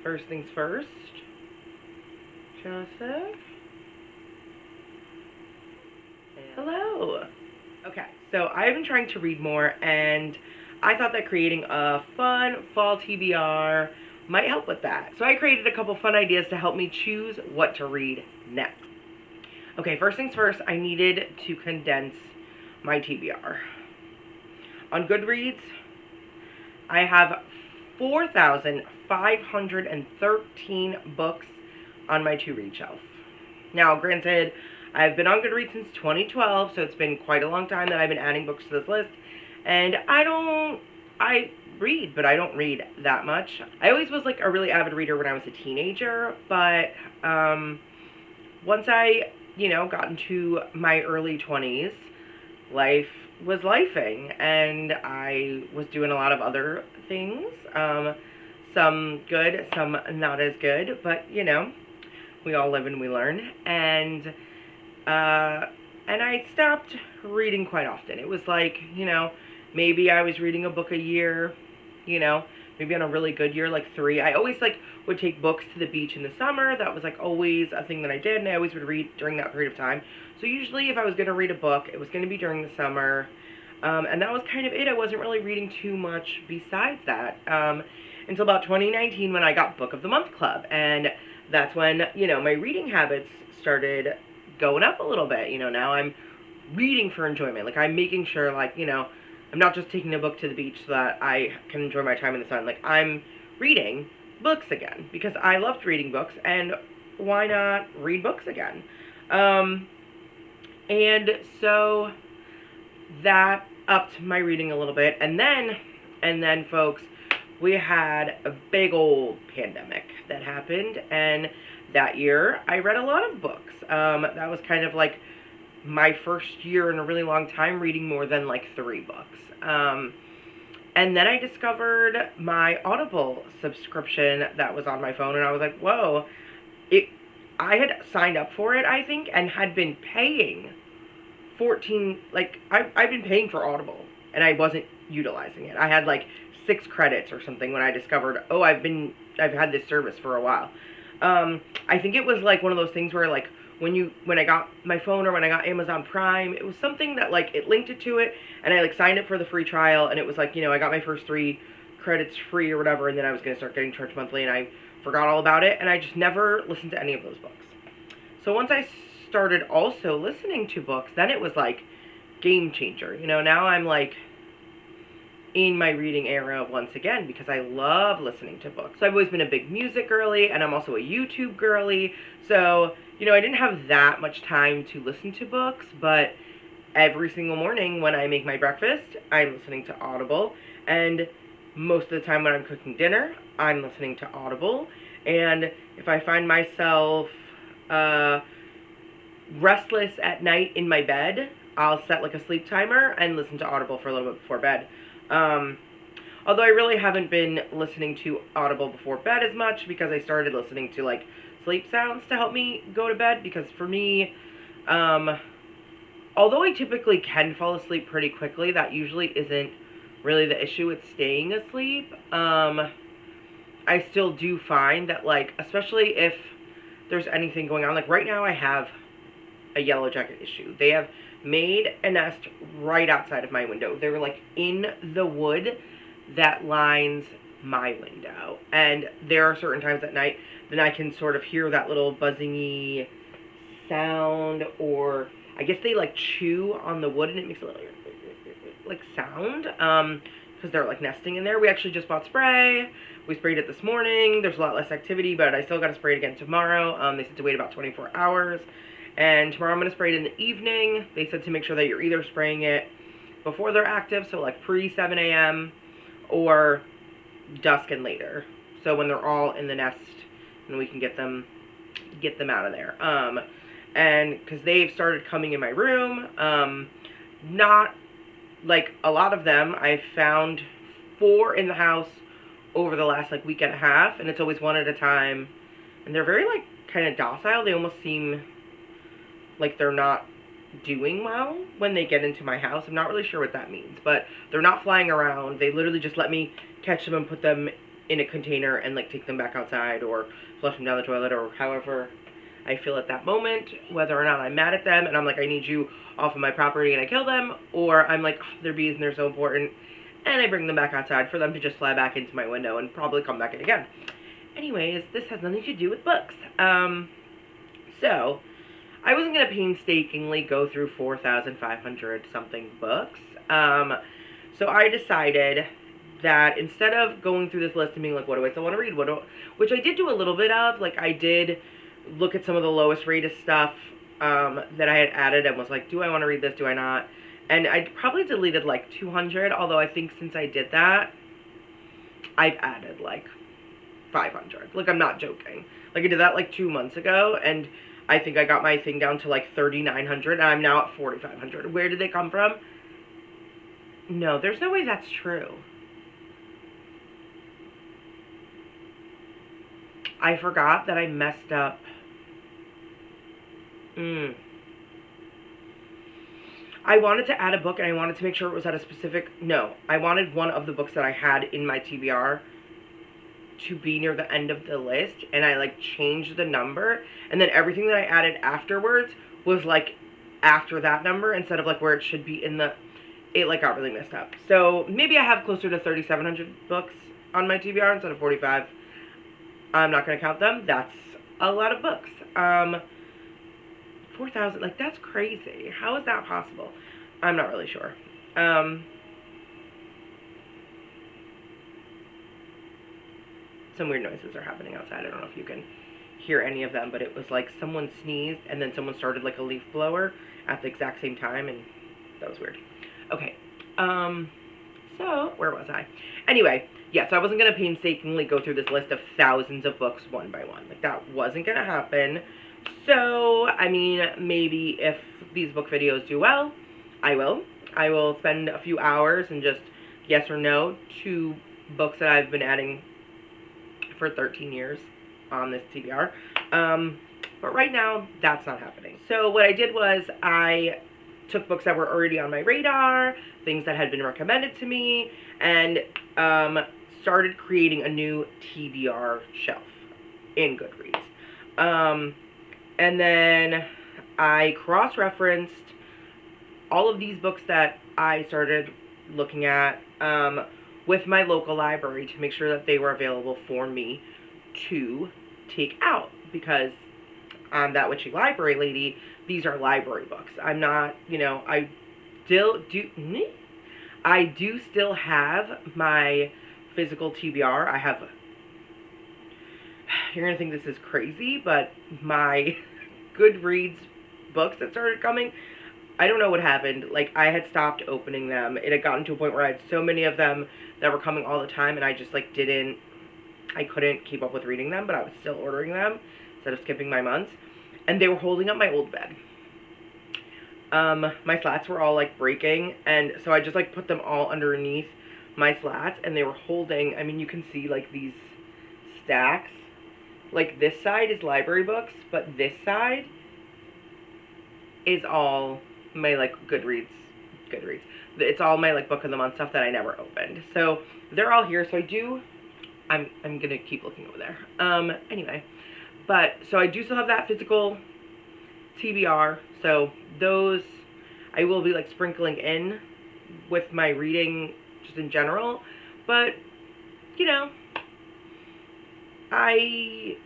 First things first, Joseph. Hello. Okay, so I've been trying to read more, and I thought that creating a fun fall TBR might help with that. So I created a couple fun ideas to help me choose what to read next. Okay, first things first, I needed to condense my TBR. On Goodreads, I have 4,513 books on my to-read shelf. Now, granted, I've been on Goodreads since 2012, so it's been quite a long time that I've been adding books to this list. And I read, but I don't read that much. I always was like a really avid reader when I was a teenager, but once I, got into my early 20s, life was lifing, and I was doing a lot of other things. Some good, some not as good, but we all live and we learn. And I stopped reading quite often. It was like, maybe I was reading a book a year, maybe on a really good year, like 3. I always like would take books to the beach in the summer. That was like always a thing that I did, and I always would read during that period of time. So usually if I was going to read a book, it was going to be during the summer. And that was kind of it. I wasn't really reading too much besides that. Until about 2019 when I got Book of the Month Club. And that's when, my reading habits started going up a little bit. Now I'm reading for enjoyment. Like, I'm making sure, like, I'm not just taking a book to the beach so that I can enjoy my time in the sun. Like, I'm reading books again because I loved reading books, and why not read books again? And so that upped my reading a little bit. And then, folks, we had a big old pandemic that happened, and that year I read a lot of books. That was kind of like my first year in a really long time reading more than like 3 books. And then I discovered my Audible subscription that was on my phone, and I was like, whoa. I had signed up for it, I think, and had been paying I've been paying for Audible, and I wasn't utilizing it. I had like 6 credits or something when I discovered, oh, I've had this service for a while. I think it was like one of those things where like when I got my phone, or when I got Amazon Prime, it was something that like it linked it to it, and I like signed up for the free trial, and it was like, I got my first 3 credits free or whatever, and then I was going to start getting charged monthly, and I forgot all about it, and I just never listened to any of those books. So once I started also listening to books, then it was like game changer. Now I'm like in my reading era once again because I love listening to books. So I've always been a big music girly, and I'm also a YouTube girly. So, I didn't have that much time to listen to books, but every single morning when I make my breakfast, I'm listening to Audible. And most of the time when I'm cooking dinner, I'm listening to Audible. And if I find myself restless at night in my bed, I'll set like a sleep timer and listen to Audible for a little bit before bed. Although I really haven't been listening to Audible before bed as much because I started listening to like sleep sounds to help me go to bed, because for me, although I typically can fall asleep pretty quickly, that usually isn't really the issue with staying asleep. I still do find that, like, especially if there's anything going on, like right now I have a yellow jacket issue. They have made a nest right outside of my window. They were like in the wood that lines my window. And there are certain times at night that I can sort of hear that little buzzing-y sound, or I guess they like chew on the wood and it makes a little like sound, because they're like nesting in there. We actually just bought spray. We sprayed it this morning. There's a lot less activity, but I still got to spray it again tomorrow. They said to wait about 24 hours. And tomorrow I'm going to spray it in the evening. They said to make sure that you're either spraying it before they're active, so like pre-7 a.m., or dusk and later. So when they're all in the nest, and we can get them out of there. And because they've started coming in my room, not like a lot of them. I've found 4 in the house over the last like week and a half, and it's always one at a time. And they're very like kind of docile. They almost seem like they're not doing well when they get into my house. I'm not really sure what that means, but they're not flying around. They literally just let me catch them and put them in a container and like take them back outside or flush them down the toilet or however I feel at that moment, whether or not I'm mad at them and I'm like, I need you off of my property and I kill them, or I'm like, oh, they're bees and they're so important, and I bring them back outside for them to just fly back into my window and probably come back in again. Anyways, this has nothing to do with books. So I wasn't going to painstakingly go through 4,500 something books. So I decided that instead of going through this list and being like, what do I still want to read? Which I did do a little bit of. Like, I did look at some of the lowest rated stuff that I had added and was like, do I want to read this? Do I not? And I probably deleted like 200, although I think since I did that, I've added like 500. Like, I'm not joking. Like, I did that like 2 months ago, and I think I got my thing down to like 3,900, and I'm now at 4,500. Where did they come from? No, there's no way that's true. I forgot that I messed up. I wanted to add a book, and I wanted to make sure it was at a specific... No, I wanted one of the books that I had in my TBR to be near the end of the list, and I like changed the number, and then everything that I added afterwards was like after that number instead of like where it should be in the... It like got really messed up. So maybe I have closer to 3,700 books on my TBR instead of 45. I'm not gonna count them. That's a lot of books. 4,000, like, that's crazy. How is that possible? I'm not really sure. Some weird noises are happening outside. I don't know if you can hear any of them, but it was like someone sneezed and then someone started like a leaf blower at the exact same time, and that was weird. Okay, so where was I? Anyway, yeah, so I wasn't gonna painstakingly go through this list of thousands of books one by one. Like, that wasn't gonna happen. So, I mean, maybe if these book videos do well, I will spend a few hours and just yes or no to books that I've been adding for 13 years on this TBR. But right now, that's not happening. So what I did was I took books that were already on my radar, things that had been recommended to me, and started creating a new TBR shelf in Goodreads. And then I cross-referenced all of these books that I started looking at with my local library to make sure that they were available for me to take out, because I'm that witchy library lady. These are library books. I'm not, you know, I do still have my physical TBR. I have, you're gonna think this is crazy, but my Goodreads books that started coming, I don't know what happened. Like, I had stopped opening them. It had gotten to a point where I had so many of them that were coming all the time, and I just like I couldn't keep up with reading them, but I was still ordering them instead of skipping my months, and they were holding up my old bed. My slats were all like breaking, and so I just like put them all underneath my slats, and they were holding, I mean, you can see like these stacks. Like, this side is library books, but this side is all my like Goodreads. It's all my like book of the month stuff that I never opened. So they're all here. So I'm gonna keep looking over there. Anyway, but so I do still have that physical TBR. So those I will be like sprinkling in with my reading just in general. But, you know, I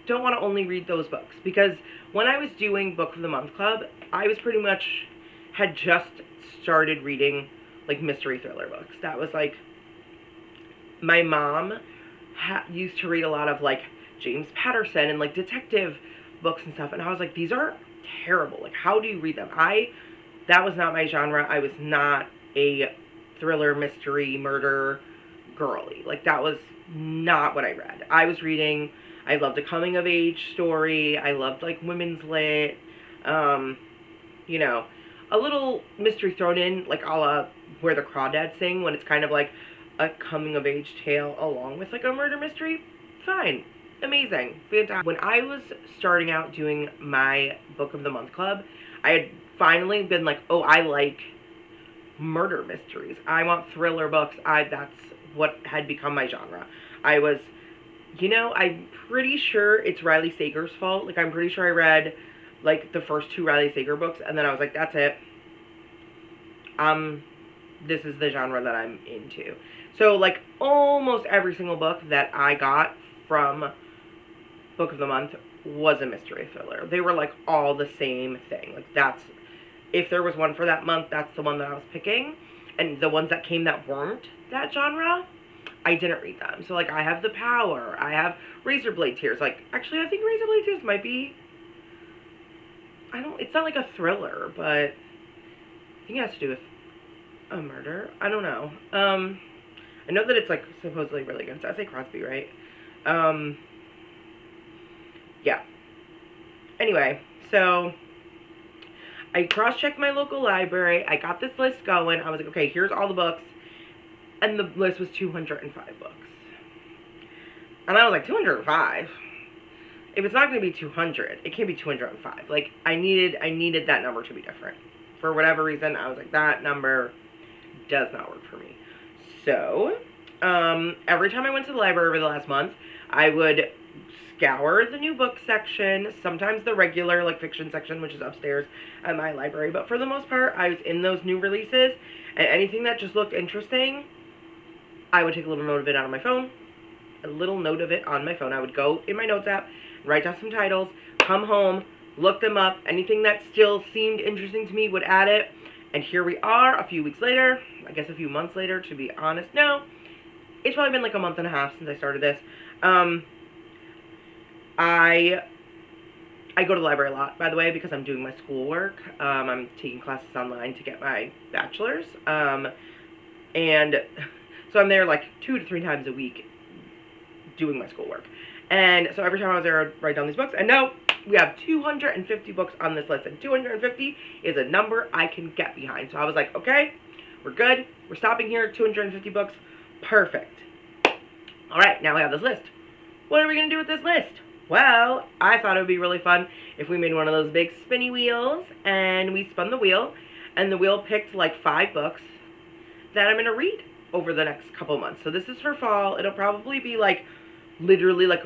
don't want to only read those books, because when I was doing Book of the Month Club, I was pretty much had just started reading like mystery thriller books. That was like, my mom used to read a lot of like James Patterson and like detective books and stuff, and I was like, these are terrible. Like, how do you read them? That was not my genre. I was not a thriller, mystery, murder girly. Like, that was not what I read. I was reading, I loved a coming of age story. I loved like women's lit, you know, a little mystery thrown in, like a la Where the Crawdads Sing, when it's kind of like a coming of age tale along with like a murder mystery. Fine. Amazing. Fantastic. When I was starting out doing my Book of the Month Club, I had finally been like, oh, I like murder mysteries. I want thriller books. That's what had become my genre. I was, I'm pretty sure it's Riley Sager's fault. Like, I'm pretty sure I read, like, the first 2 Riley Sager books, and then I was like, that's it. This is the genre that I'm into. So, like, almost every single book that I got from Book of the Month was a mystery thriller. They were, like, all the same thing. Like, if there was one for that month, that's the one that I was picking. And the ones that came that weren't that genre, I didn't read them. So, like, I have The Power. I have Razorblade Tears. Like, actually, I think Razorblade Tears might be, it's not like a thriller, but I think it has to do with a murder. I don't know. I know that it's, like, supposedly really good. So I say Crosby, right? Yeah. Anyway, so I cross-checked my local library. I got this list going. I was like, okay, here's all the books. And the list was 205 books. And I was like, 205? If it's not going to be 200, it can't be 205. Like, I needed that number to be different. For whatever reason, I was like, that number does not work for me. So, every time I went to the library over the last month, I would scour the new book section, sometimes the regular, like, fiction section, which is upstairs at my library. But for the most part, I was in those new releases, and anything that just looked interesting, I would take a little note of it on my phone. I would go in my notes app, write down some titles, come home, look them up. Anything that still seemed interesting to me would add it. And here we are a few weeks later. I guess a few months later, to be honest. No, it's probably been like a month and a half since I started this. I go to the library a lot, by the way, because I'm doing my schoolwork. I'm taking classes online to get my bachelor's. And so I'm there like 2 to 3 times a week doing my schoolwork. And so every time I was there, I'd write down these books. And no, we have 250 books on this list. And 250 is a number I can get behind. So I was like, okay, we're good. We're stopping here. 250 books. Perfect. All right, now we have this list. What are we going to do with this list? Well, I thought it would be really fun if we made one of those big spinny wheels. And we spun the wheel. And the wheel picked like 5 books that I'm going to read over the next couple months. So this is for fall. It'll probably be like literally like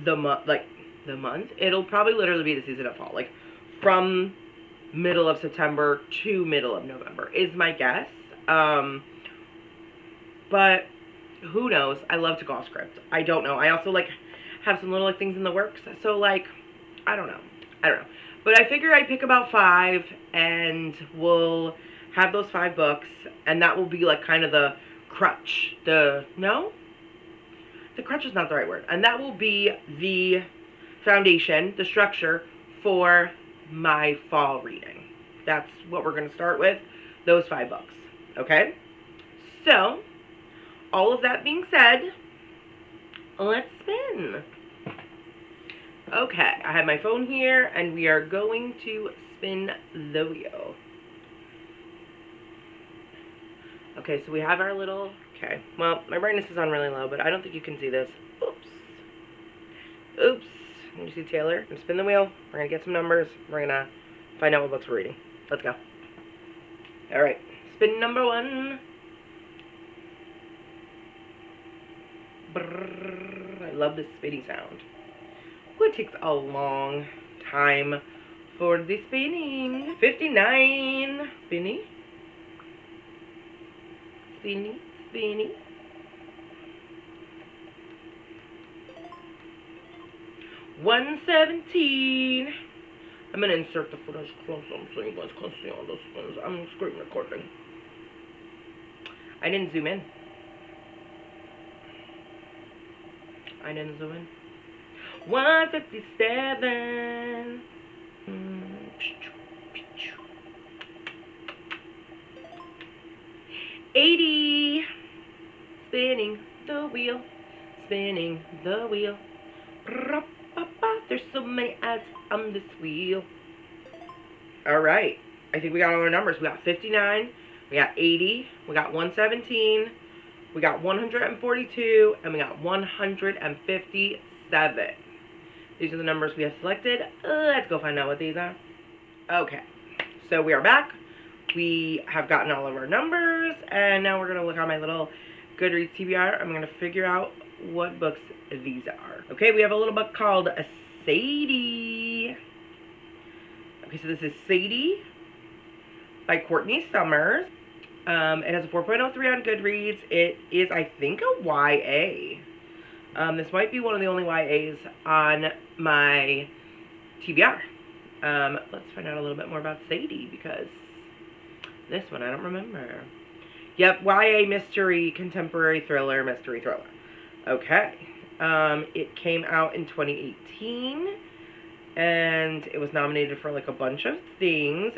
the month. It'll probably literally be the season of fall. Like from middle of September to middle of November is my guess. But who knows? I love to go off script. I don't know. I also like have some little like things in the works. So like, I don't know. But I figure I pick about 5 and we'll have those 5 books, and that will be like kind of the crutch. The crutch is not the right word. And that will be the foundation, the structure for my fall reading. That's what we're going to start with, those 5 books. Okay? So, all of that being said, let's spin. Okay, I have my phone here, and we are going to spin the wheel. Okay, so we have our little... Okay, well, my brightness is on really low, but I don't think you can see this. Oops. Can you see Taylor? I'm going to spin the wheel. We're going to get some numbers. We're going to find out what books we're reading. Let's go. Alright, spin number 1. Brrr, I love this spinning sound. Ooh, it takes a long time for the spinning. 59. Spinny. Spinny, spinny. 117. I'm going to insert the footage close so you guys can see all those spins. I'm screen recording. I didn't zoom in. I didn't zoom in. 157. 80. Spinning the wheel. Spinning the wheel. There's so many ads on this wheel. Alright. I think we got all our numbers. We got 59. We got 80. We got 117. We got 142. And we got 157. These are the numbers we have selected. Let's go find out what these are. Okay. So we are back. We have gotten all of our numbers. And now we're going to look on my little Goodreads TBR. I'm going to figure out what books these are. Okay, we have a little book called Sadie. Okay, so this is Sadie by Courtney Summers. It has a 4.03 on Goodreads. It is, I think, a YA. This might be one of the only YAs on my TBR. Let's find out a little bit more about Sadie, because this one I don't remember. Yep, YA mystery, contemporary thriller, mystery thriller. Okay. It came out in 2018, and it was nominated for like a bunch of things.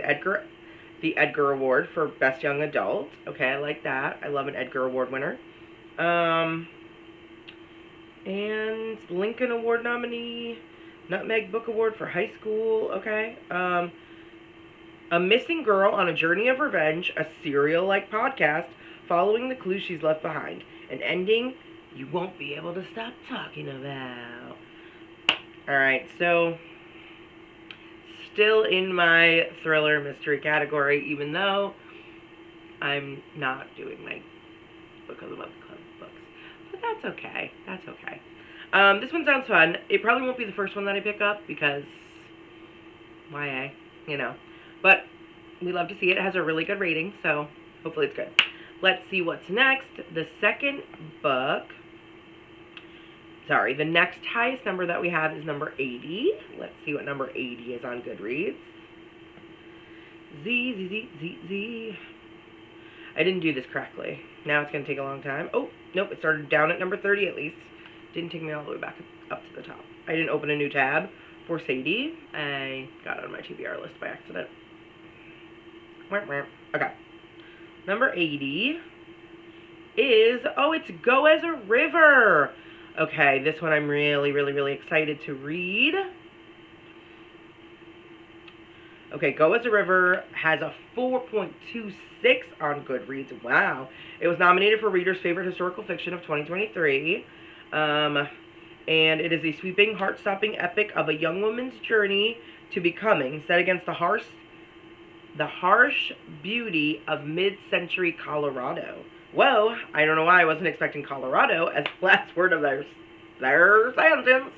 The Edgar Award for Best Young Adult. Okay, I like that. I love an Edgar Award winner. And Lincoln Award nominee, Nutmeg Book Award for high school. Okay. A missing girl on a journey of revenge, a serial-like podcast following the clues she's left behind. An ending you won't be able to stop talking about. Alright, so still in my thriller mystery category, even though I'm not doing my Book of the Month Club books. But that's okay. That's okay. This one sounds fun. It probably won't be the first one that I pick up, because YA, you know. But we love to see it. It has a really good rating, so hopefully it's good. Let's see what's next. The second book, sorry, the next highest number that we have is number 80. Let's see what number 80 is on Goodreads. Z. I didn't do this correctly. Now it's going to take a long time. Oh, nope, it started down at number 30 at least. Didn't take me all the way back up to the top. I didn't open a new tab for Sadie. I got it on my TBR list by accident. Okay. Number 80 is, oh, it's Go as a River. Okay, this one I'm really excited to read. Okay, Go as a River has a 4.26 on Goodreads. Wow. It was nominated for Reader's Favorite Historical Fiction of 2023. And it is a sweeping, heart-stopping epic of a young woman's journey to becoming, set against the harsh beauty of mid-century Colorado. Whoa, I don't know why I wasn't expecting Colorado as the last word of their sentence.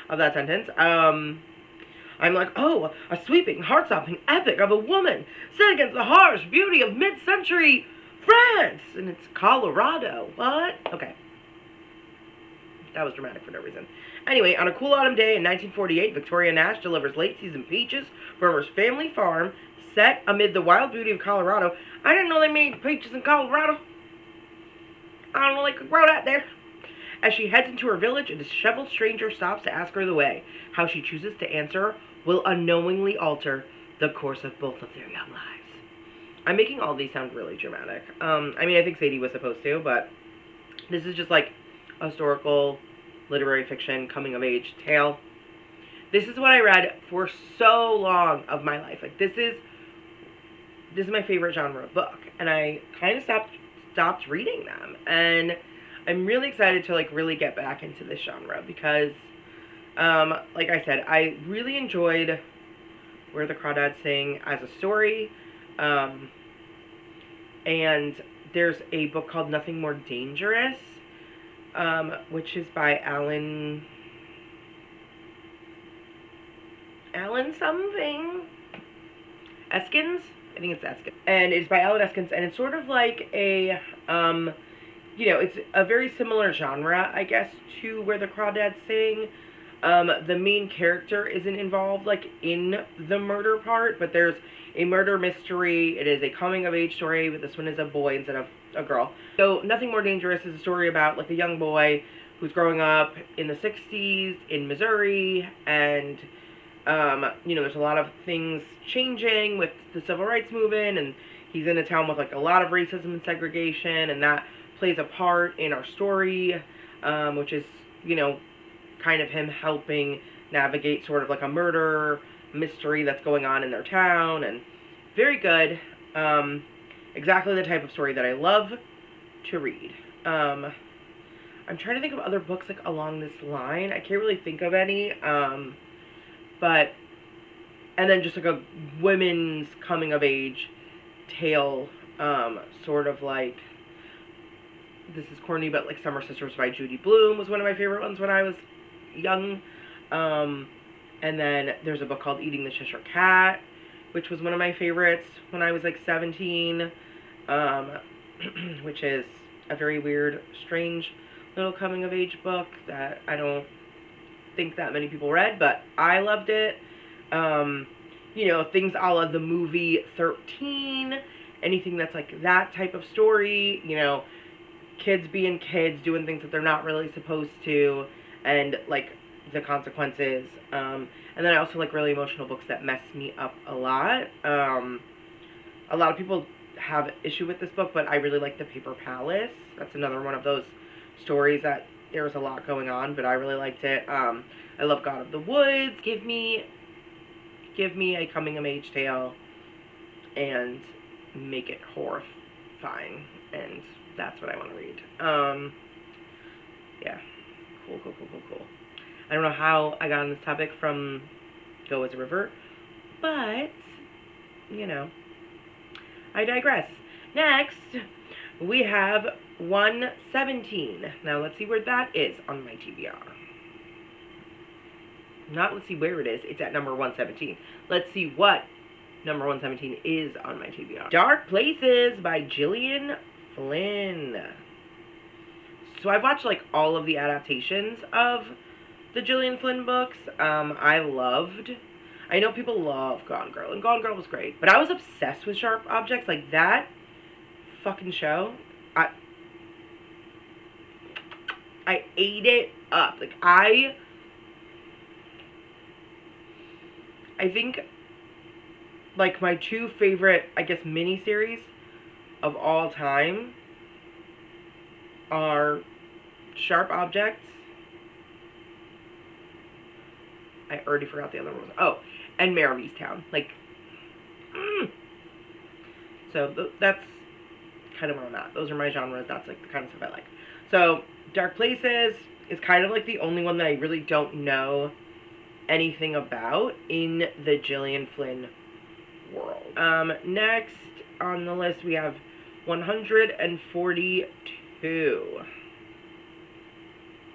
Of that sentence. I'm like, oh, a sweeping, heart-stopping epic of a woman set against the harsh beauty of mid-century France. And it's Colorado. What? Okay. That was dramatic for no reason. Anyway, on a cool autumn day in 1948, Victoria Nash delivers late-season peaches from her family farm set amid the wild beauty of Colorado. I didn't know they made peaches in Colorado. I don't know, they could grow that there. As she heads into her village, a disheveled stranger stops to ask her the way. How she chooses to answer will unknowingly alter the course of both of their young lives. I'm making all these sound really dramatic. I mean, I think Sadie was supposed to, but this is just like a historical, literary fiction, coming-of-age tale. This is what I read for so long of my life. Like, this is my favorite genre of book, and I kind of stopped reading them, and I'm really excited to like really get back into this genre because, like I said, I really enjoyed Where the Crawdads Sing as a story, and there's a book called Nothing More Dangerous, which is by Alan something. Eskins? I think it's Eskins. And it's by Alan Eskins, and it's sort of like a, you know, it's a very similar genre, I guess, to Where the Crawdads Sing. The main character isn't involved, like, in the murder part, but there's a murder mystery. It is a coming-of-age story, but this one is a boy instead of a girl. So, Nothing More Dangerous is a story about, like, a young boy who's growing up in the 60s in Missouri, and you know, there's a lot of things changing with the civil rights movement, and he's in a town with like a lot of racism and segregation, and that plays a part in our story, which is, you know, kind of him helping navigate sort of like a murder mystery that's going on in their town, and very good. Exactly the type of story that I love to read. I'm trying to think of other books like along this line. I can't really think of any. But, and then just like a women's coming of age tale, sort of like, this is corny, but like Summer Sisters by Judy Blume was one of my favorite ones when I was young. And then there's a book called Eating the Cheshire Cat, which was one of my favorites when I was like 17, which is a very weird, strange little coming of age book that I don't think that many people read, but I loved it. You know, things a la the movie 13, anything that's like that type of story, you know, kids being kids, doing things that they're not really supposed to, and like the consequences. And then I also like really emotional books that mess me up a lot. A lot of people have issue with this book, but I really like The Paper Palace. That's another one of those stories that there was a lot going on, but I really liked it. I love God of the Woods. Give me a coming of age tale and make it horrifying, and that's what I want to read. Yeah, cool. I don't know how I got on this topic from Go as a River, but you know, I digress. Next, we have 117. Now let's see where that is on my TBR. Not let's see where it is. It's at number 117. Let's see what number 117 is on my TBR. Dark Places by Gillian Flynn. So I've watched like all of the adaptations of the Gillian Flynn books. I know people love Gone Girl, and Gone Girl was great, but I was obsessed with Sharp Objects. Like that fucking show, I ate it up. Like I think like my two favorite, I guess, miniseries of all time are Sharp Objects. I already forgot the other one. Oh, and Mare of Easttown. Like, so that's kind of where I'm at. Those are my genres. That's like the kind of stuff I like. So Dark Places is kind of like the only one that I really don't know anything about in the Gillian Flynn world. Next on the list we have 142.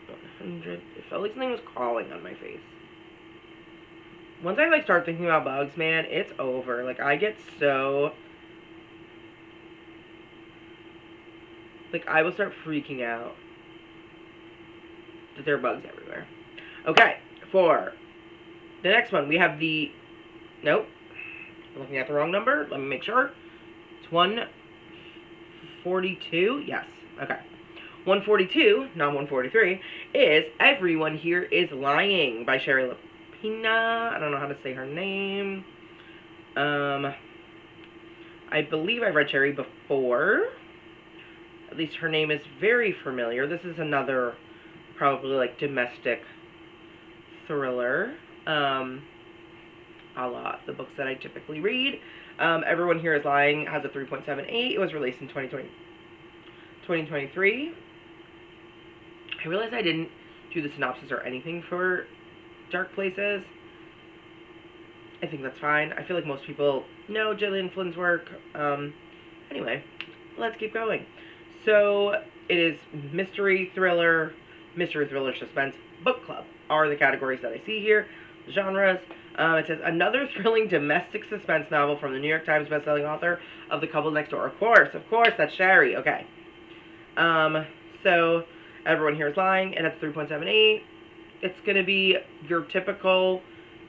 100. It felt like something was crawling on my face. Once I like start thinking about bugs, man, it's over. Like I get so, like I will start freaking out that there are bugs everywhere. Okay, for the next one we have nope, I'm looking at the wrong number. Let me make sure. It's 142. Yes. Okay. 142, not 143, is Everyone Here Is Lying by Sherry Lapina. I don't know how to say her name. I believe I've read Sherry before. At least her name is very familiar. This is another probably like domestic thriller. A la the books that I typically read. Everyone Here Is Lying has a 3.78. It was released in 2023. I realized I didn't do the synopsis or anything for Dark Places. I think that's fine. I feel like most people know Gillian Flynn's work. Anyway, let's keep going. So, it is mystery, thriller, suspense, book club are the categories that I see here. Genres. It says, another thrilling domestic suspense novel from the New York Times bestselling author of The Couple Next Door. Of course, that's Sherry. Okay. So, Everyone Here Is Lying, and it's 3.78. It's going to be your typical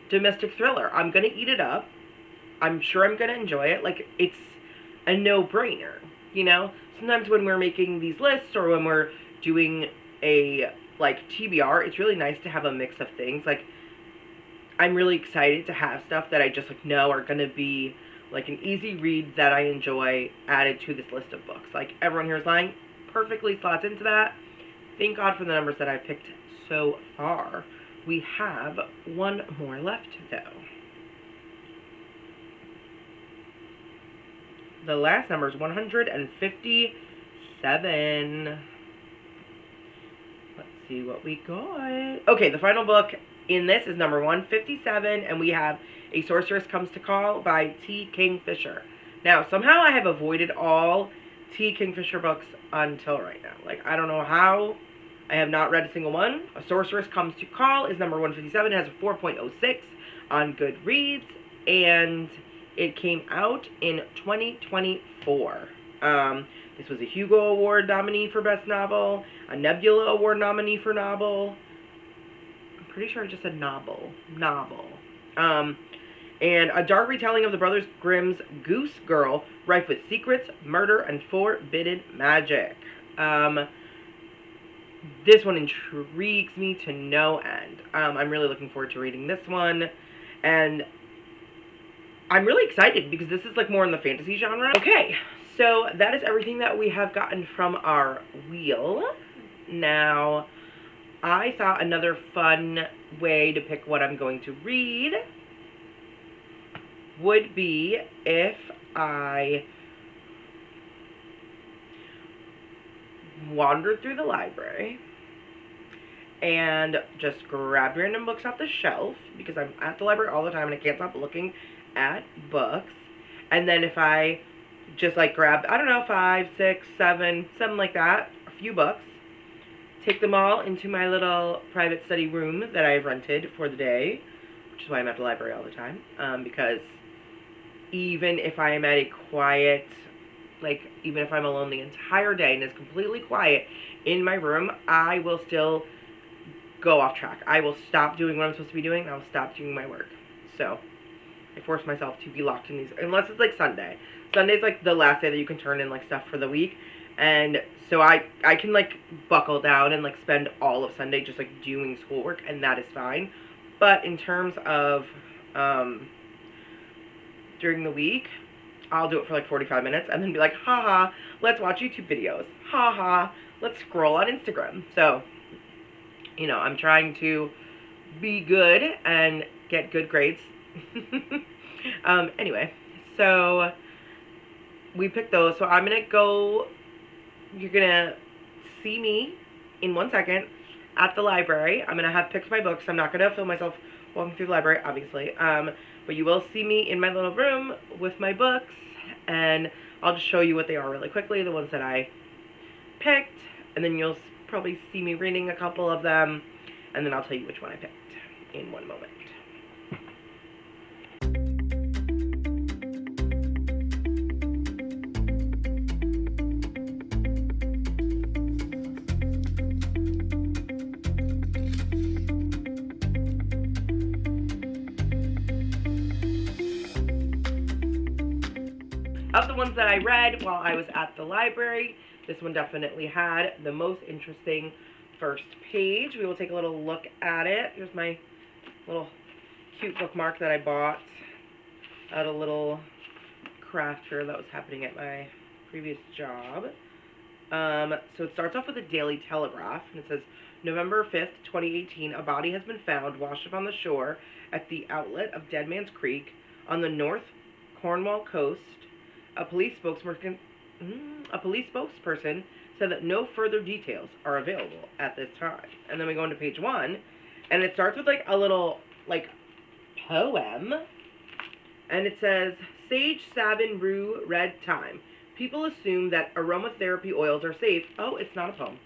domestic thriller. I'm going to eat it up. I'm sure I'm going to enjoy it. Like, it's a no-brainer, you know? Sometimes when we're making these lists or when we're doing a, like, TBR, it's really nice to have a mix of things. Like, I'm really excited to have stuff that I just, like, know are going to be, like, an easy read that I enjoy added to this list of books. Like, Everyone Here Is Lying perfectly slots into that. Thank God for the numbers that I've picked so far. We have one more left, though. The last number is 157. Let's see what we got. Okay, the final book in this is number 157, and we have A Sorceress Comes to Call by T. Kingfisher. Now, somehow I have avoided all T. Kingfisher books until right now. Like, I don't know how. I have not read a single one. A Sorceress Comes to Call is number 157. It has a 4.06 on Goodreads, and it came out in 2024. This was a Hugo Award nominee for Best Novel, a Nebula Award nominee for Novel. I'm pretty sure I just said novel. And a dark retelling of the Brothers Grimm's Goose Girl, rife with secrets, murder, and forbidden magic. This one intrigues me to no end. I'm really looking forward to reading this one, and I'm really excited because this is like more in the fantasy genre. Okay, so that is everything that we have gotten from our wheel. Now, I thought another fun way to pick what I'm going to read would be if I wandered through the library and just grabbed random books off the shelf, because I'm at the library all the time and I can't stop looking at books. And then if I just like grab, I don't know, 5, 6, 7, something like that, a few books, take them all into my little private study room that I've rented for the day, which is why I'm at the library all the time, because even if I am at a quiet, like, even if I'm alone the entire day and it's completely quiet in my room, I will still go off track. I will stop doing what I'm supposed to be doing, and I'll stop doing my work. So, I force myself to be locked in these, unless it's, like, Sunday. Sunday's, like, the last day that you can turn in, like, stuff for the week, and so I can, like, buckle down and, like, spend all of Sunday just, like, doing schoolwork, and that is fine. But in terms of, during the week, I'll do it for like 45 minutes and then be like, haha, let's watch YouTube videos. Haha, let's scroll on Instagram. So, you know, I'm trying to be good and get good grades. Anyway, so we picked those. So I'm going to go, you're going to see me in 1 second at the library. I'm going to have picked my books. I'm not going to film myself walking through the library, obviously. But you will see me in my little room with my books, and I'll just show you what they are really quickly, the ones that I picked, and then you'll probably see me reading a couple of them, and then I'll tell you which one I picked in one moment. Of the ones that I read while I was at the library, this one definitely had the most interesting first page. We will take a little look at it. Here's my little cute bookmark that I bought at a little craft fair that was happening at my previous job. So it starts off with a Daily Telegraph, and it says, November 5th, 2018, a body has been found washed up on the shore at the outlet of Dead Man's Creek on the North Cornwall coast. A police spokesperson said that no further details are available at this time. And then we go into page 1, and it starts with like a little like poem, and it says, Sage, Savin, Rue, Red Thyme. People assume that aromatherapy oils are safe. Oh, it's not a poem.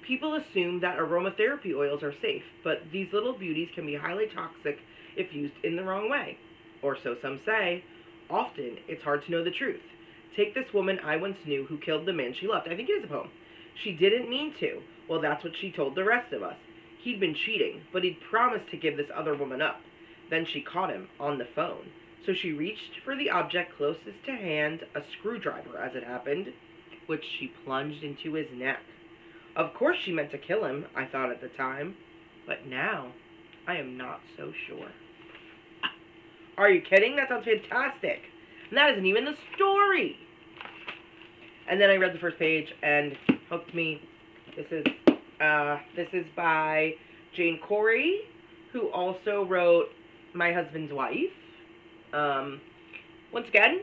People assume that aromatherapy oils are safe, but these little beauties can be highly toxic if used in the wrong way. Or so some say. Often, it's hard to know the truth. Take this woman I once knew who killed the man she loved. I think it is a poem. She didn't mean to. Well, that's what she told the rest of us. He'd been cheating, but he'd promised to give this other woman up. Then she caught him on the phone. So she reached for the object closest to hand, a screwdriver as it happened, which she plunged into his neck. Of course she meant to kill him, I thought at the time. But now, I am not so sure. Are you kidding? That sounds fantastic. And that isn't even the story. And then I read the first page and hooked me. This is by Jane Corey, who also wrote My Husband's Wife. Once again,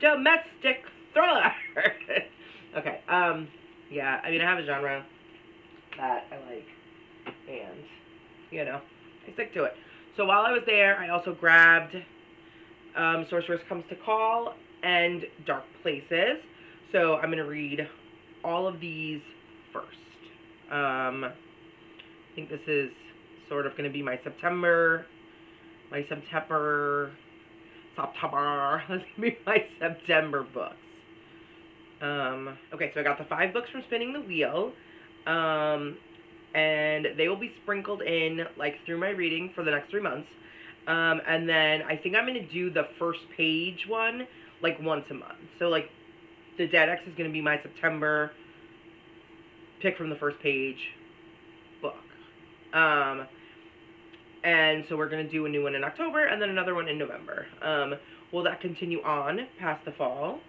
domestic thriller. Okay. Yeah. I mean, I have a genre that I like, and you know, I stick to it. So while I was there, I also grabbed Sorceress Comes to Call, and Dark Places. So I'm going to read all of these first. I think this is sort of going to be my September. That's going to be my September books. Okay, so I got the 5 books from Spinning the Wheel. And they will be sprinkled in, like, through my reading for the next 3 months. And then I think I'm going to do the first page one, like, once a month. So, like, the Dead X is going to be my September pick from the first page book. And so we're going to do a new one in October and then another one in November. Will that continue on past the fall?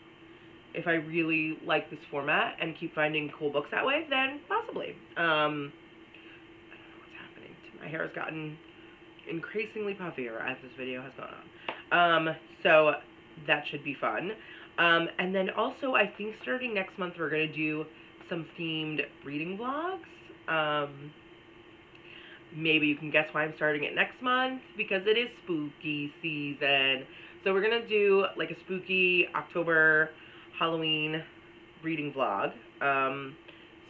If I really like this format and keep finding cool books that way, then possibly. I don't know what's happening. My hair has gotten increasingly puffier as this video has gone on. So that should be fun. And then also, I think starting next month, we're going to do some themed reading vlogs. Maybe you can guess why I'm starting it next month, because it is spooky season. So we're going to do like a spooky October Halloween reading vlog.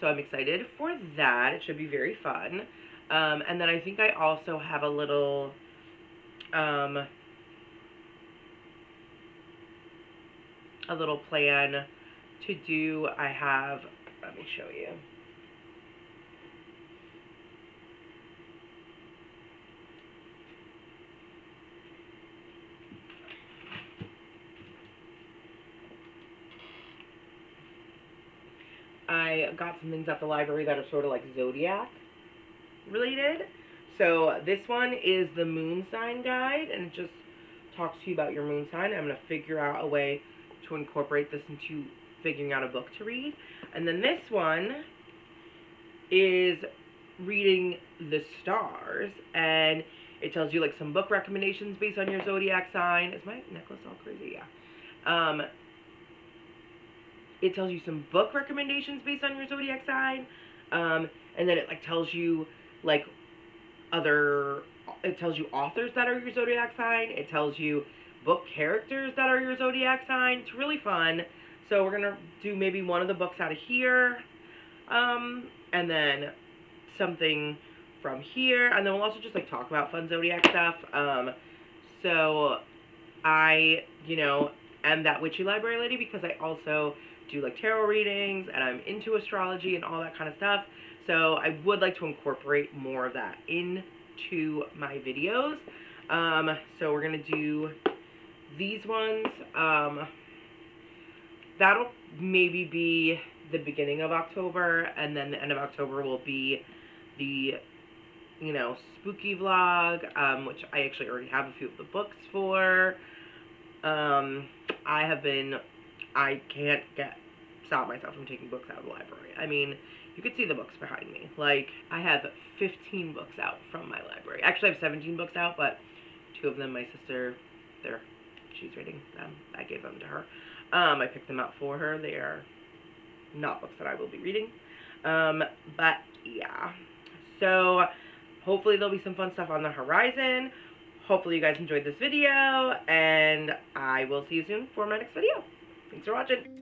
So I'm excited for that. It should be very fun. And then I think I also have a little plan to do. Let me show you. I got some things at the library that are sort of like zodiac related. So this one is the moon sign guide, and it just talks to you about your moon sign. I'm going to figure out a way to incorporate this into figuring out a book to read. And then this one is reading the stars, and it tells you like some book recommendations based on your zodiac sign. Is my necklace all crazy? Yeah. It tells you some book recommendations based on your zodiac sign, and then it like tells you like it tells you authors that are your zodiac sign. It tells you book characters that are your zodiac sign. It's really fun. So we're gonna do maybe one of the books out of here, and then something from here, and then we'll also just like talk about fun zodiac stuff. So I, am that witchy library lady because I also do like tarot readings, and I'm into astrology and all that kind of stuff. So I would like to incorporate more of that into my videos. So we're going to do these ones. That'll maybe be the beginning of October, and then the end of October will be the, spooky vlog, which I actually already have a few of the books for. I can't stop myself from taking books out of the library. I mean, you could see the books behind me. Like, I have 15 books out from my library. Actually, I have 17 books out, but 2 of them, my sister, she's reading them. I gave them to her. I picked them out for her. They are not books that I will be reading. But, yeah. So, hopefully there'll be some fun stuff on the horizon. Hopefully you guys enjoyed this video, and I will see you soon for my next video. Thanks for watching.